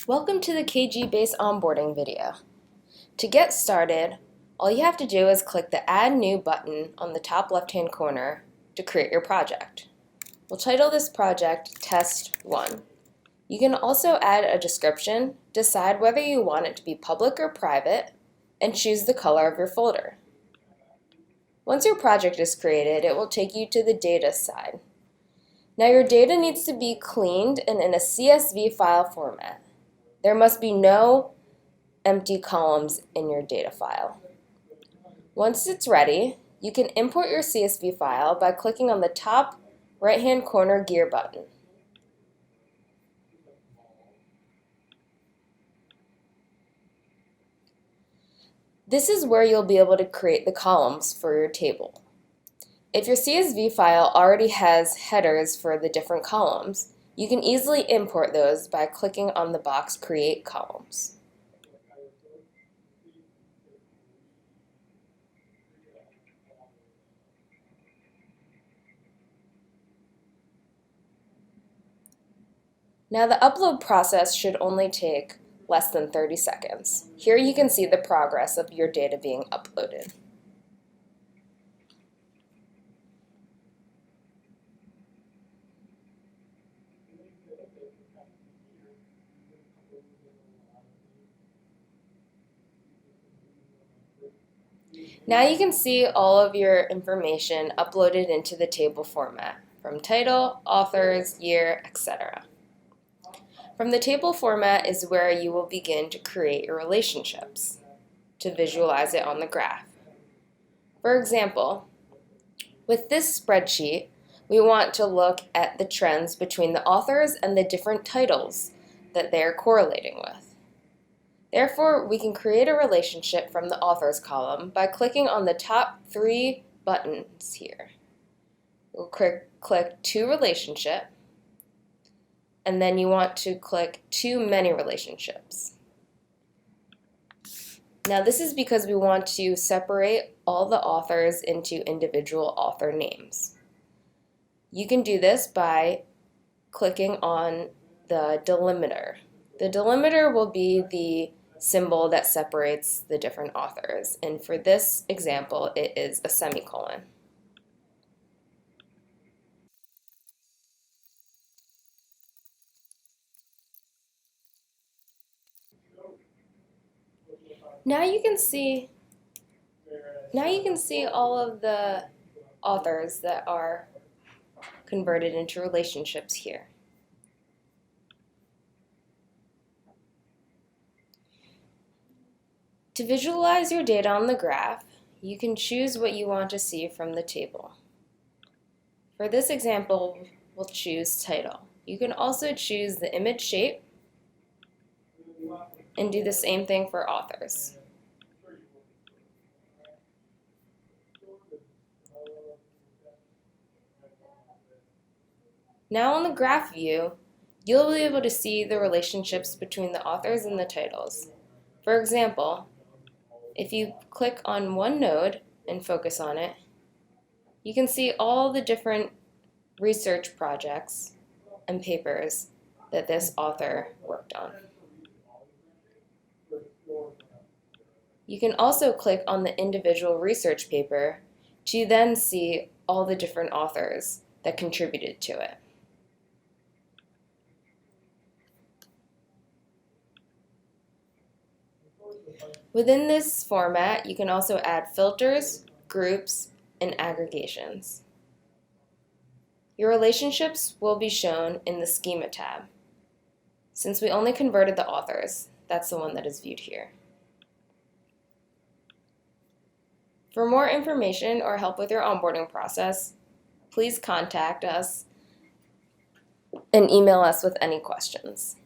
Welcome to the KgBase onboarding video. To get started, all you have to do is click the Add New button on the top left-hand corner to create your project. We'll title this project Test 1. You can also add a description, decide whether you want it to be public or private, and choose the color of your folder. Once your project is created, it will take you to the data side. Now your data needs to be cleaned and in a CSV file format. There must be no empty columns in your data file. Once it's ready, you can import your CSV file by clicking on the top right-hand corner gear button. This is where you'll be able to create the columns for your table. If your CSV file already has headers for the different columns, you can easily import those by clicking on the box Create Columns. Now the upload process should only take less than 30 seconds. Here you can see the progress of your data being uploaded. Now you can see all of your information uploaded into the table format, from title, authors, year, etc. From the table format is where you will begin to create your relationships, to visualize it on the graph. For example, with this spreadsheet, we want to look at the trends between the authors and the different titles that they are correlating with. Therefore, we can create a relationship from the authors column by clicking on the top 3 buttons here. We'll click To Relationship, and then you want to click To Many Relationships. Now this is because we want to separate all the authors into individual author names. You can do this by clicking on the delimiter. The delimiter will be the symbol that separates the different authors, and for this example it is a semicolon. Now you can see all of the authors that are converted into relationships here. To visualize your data on the graph, you can choose what you want to see from the table. For this example, we'll choose title. You can also choose the image shape and do the same thing for authors. Now on the graph view, you'll be able to see the relationships between the authors and the titles. For example, if you click on one node and focus on it, you can see all the different research projects and papers that this author worked on. You can also click on the individual research paper to then see all the different authors that contributed to it. Within this format, you can also add filters, groups, and aggregations. Your relationships will be shown in the Schema tab. Since we only converted the authors, that's the one that is viewed here. For more information or help with your onboarding process, please contact us and email us with any questions.